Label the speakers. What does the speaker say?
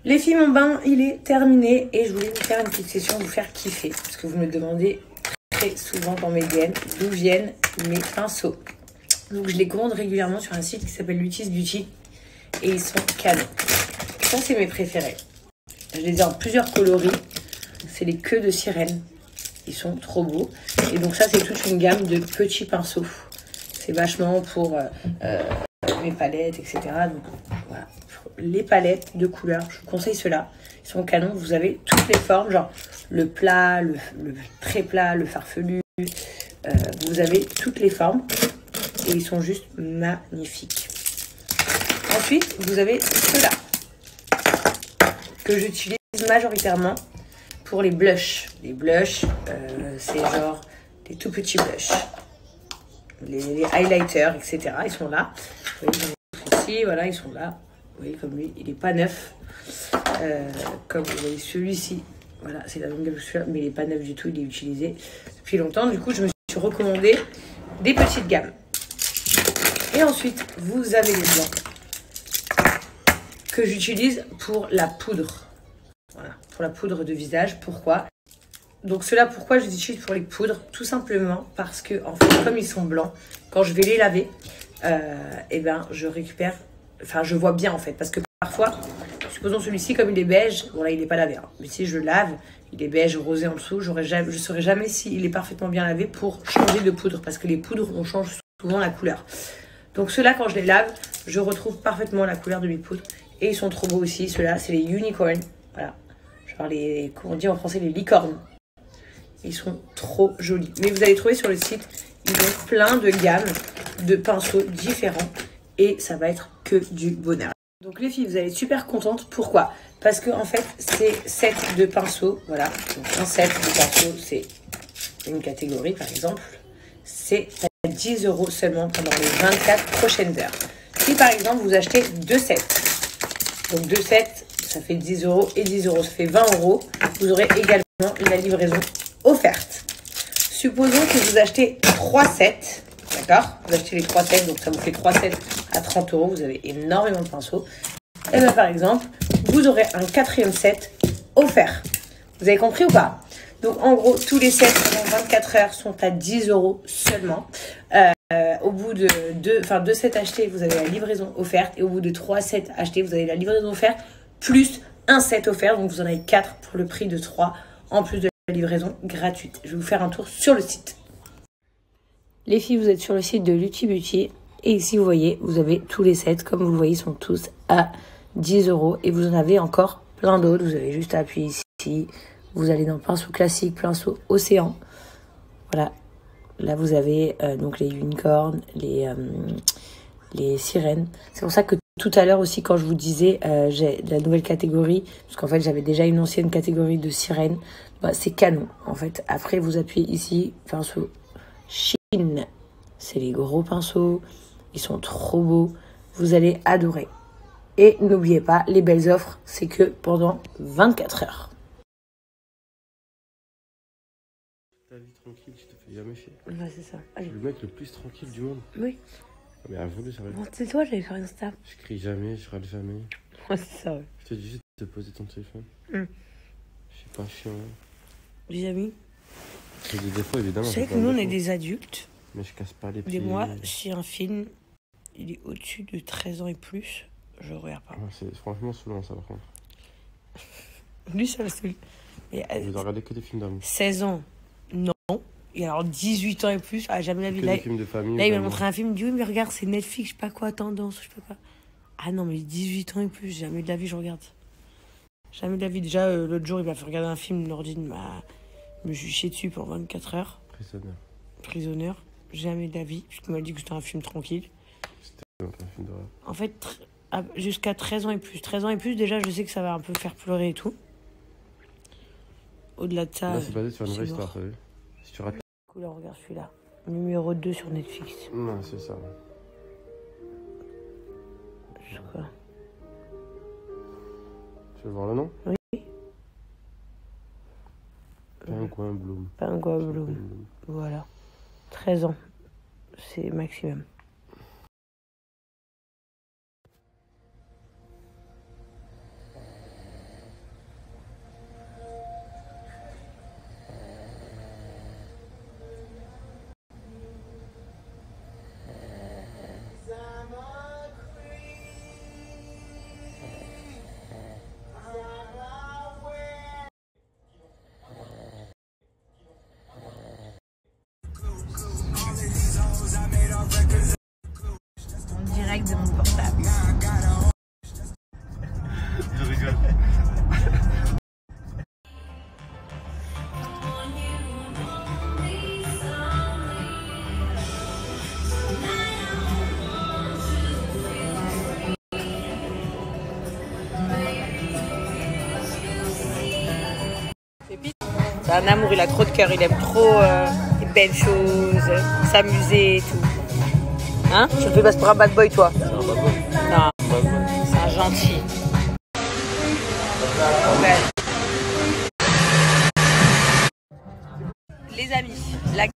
Speaker 1: Les filles, mon bain, il est terminé et je voulais vous faire une petite session, vous faire kiffer. Parce que vous me demandez très souvent dans mes DM d'où viennent mes pinceaux. Donc je les commande régulièrement sur un site qui s'appelle Lutis Beauty et ils sont canons. Ça, c'est mes préférés. Je les ai en plusieurs coloris. C'est les queues de sirène. Ils sont trop beaux. Et donc ça, c'est toute une gamme de petits pinceaux. C'est vachement pour mes palettes, etc. Donc voilà, les palettes de couleurs, je vous conseille ceux-là. Ils sont canons, vous avez toutes les formes, genre le plat, le très plat, le farfelu. Vous avez toutes les formes et ils sont juste magnifiques. Ensuite, vous avez ceux-là que j'utilise majoritairement pour les blushs. Les blushs, c'est genre des tout petits blushs. Les highlighters, etc. Ils sont là. Vous voyez, ici, voilà, ils sont là. Vous voyez, comme lui, il n'est pas neuf. Comme vous voyez, celui-ci, voilà, c'est la même gamme que celui-là, mais il n'est pas neuf du tout. Il est utilisé depuis longtemps. Du coup, je me suis recommandé des petites gammes. Et ensuite, vous avez les blancs que j'utilise pour la poudre. Voilà, pour la poudre de visage. Pourquoi? Donc ceux-là, pourquoi je les utilise pour les poudres? Tout simplement parce que, en fait, comme ils sont blancs, quand je vais les laver, et ben, je récupère, enfin, je vois bien, en fait. Parce que parfois, supposons celui-ci, comme il est beige, bon là, il n'est pas lavé. Hein, mais si je le lave, il est beige, rosé en dessous, je ne saurais jamais s'il est parfaitement bien lavé pour changer de poudre. Parce que les poudres, on change souvent la couleur. Donc ceux-là, quand je les lave, je retrouve parfaitement la couleur de mes poudres. Et ils sont trop beaux aussi. Ceux-là, c'est les unicorns. Voilà. Genre les, comment on dit en français, les licornes. Ils sont trop jolis. Mais vous allez trouver sur le site, ils ont plein de gammes de pinceaux différents. Et ça va être que du bonheur. Donc les filles, vous allez être super contentes. Pourquoi? Parce que en fait, ces sets de pinceaux, voilà. Donc un set de pinceaux, c'est une catégorie par exemple. C'est à 10 € seulement pendant les 24 prochaines heures. Si par exemple, vous achetez 2 sets. Donc 2 sets, ça fait 10 € et 10 €, ça fait 20 €. Vous aurez également la livraison offerte. Supposons que vous achetez 3 sets, d'accord? Vous achetez les 3 sets, donc ça vous fait 3 sets à 30 €. Vous avez énormément de pinceaux. Et bien par exemple, vous aurez un 4e set offert. Vous avez compris ou pas? Donc en gros, tous les sets pendant 24 heures sont à 10 € seulement. Au bout de 2 sets achetés, vous avez la livraison offerte. Et au bout de 3 sets achetés, vous avez la livraison offerte plus un set offert. Donc vous en avez 4 pour le prix de 3 en plus de la livraison gratuite. Je vais vous faire un tour sur le site. Les filles, vous êtes sur le site de Lutis Beauty. Et ici, vous voyez, vous avez tous les sets. Comme vous le voyez, ils sont tous à 10 €. Et vous en avez encore plein d'autres. Vous avez juste à appuyer ici. Vous allez dans le pinceau classique, pinceau océan. Voilà. Là, vous avez donc les unicorns, les sirènes. C'est pour ça que tout à l'heure aussi, quand je vous disais, j'ai la nouvelle catégorie, parce qu'en fait, j'avais déjà une ancienne catégorie de sirènes. Bah, c'est canon, en fait. Après, vous appuyez ici, pinceau Chine. C'est les gros pinceaux. Ils sont trop beaux. Vous allez adorer. Et n'oubliez pas, les belles offres, c'est que pendant 24 heures.
Speaker 2: Ta vie tranquille, je te fais jamais chier.
Speaker 1: Ouais, c'est ça.
Speaker 2: Je suis le mec le plus tranquille du monde.
Speaker 1: Oui.
Speaker 2: Mais à voulu, ça va.
Speaker 1: Bon, c'est toi, j'allais faire Insta.
Speaker 2: Je crie jamais, je râle jamais.
Speaker 1: Ouais, c'est ça, ouais.
Speaker 2: Je te dis juste de poser ton téléphone. Je suis pas chiant.
Speaker 1: Les amis,
Speaker 2: J'ai des défauts, évidemment.
Speaker 1: vous savez que nous, on est des adultes.
Speaker 2: Mais je casse pas les pieds.
Speaker 1: Mais moi, si un film, il est au-dessus de 13 ans et plus, je regarde pas.
Speaker 2: Ouais, c'est franchement saoulant, ça, par contre.
Speaker 1: Lui, ça le seul.
Speaker 2: Je dois regarder que des films d'amour.
Speaker 1: 16 ans, non. Et alors 18 ans et plus, ah, jamais la vie.
Speaker 2: Que
Speaker 1: Là,
Speaker 2: des films de famille.
Speaker 1: là il m'a montré un film, il me dit oui, mais regarde, c'est Netflix, je sais pas quoi, tendance, je sais pas quoi. Ah non, mais 18 ans et plus, jamais de la vie, je regarde. Jamais de la vie. Déjà, l'autre jour, il m'a fait regarder un film, Nordine me juché dessus pendant 24 heures. Prisonneur. Jamais de la vie, puisqu'il m'a dit que c'était un film tranquille.
Speaker 2: C'était un film d'horreur.
Speaker 1: En fait, jusqu'à 13 ans et plus. 13 ans et plus, déjà, je sais que ça va un peu faire pleurer et tout. Au-delà de ça.
Speaker 2: Là, c'est basé sur une vraie histoire, t'as vu? Si tu rates.
Speaker 1: Cool, on regarde celui-là. Numéro 2 sur Netflix.
Speaker 2: Non, c'est ça.
Speaker 1: Je sais quoi.
Speaker 2: Tu veux voir le nom?
Speaker 1: Oui.
Speaker 2: Penguin Bloom.
Speaker 1: Penguin Bloom. Voilà. 13 ans. C'est maximum. direct de mon portable.
Speaker 2: Je rigole.
Speaker 1: C'est un amour, il a trop de cœur, il aime trop les belles choses, s'amuser et tout. Hein? Tu me fais passer pour un bad boy, toi?
Speaker 2: C'est un bad boy.
Speaker 1: Non,
Speaker 2: Bad boy.
Speaker 1: c'est un gentil. Ouais. Les amis, la...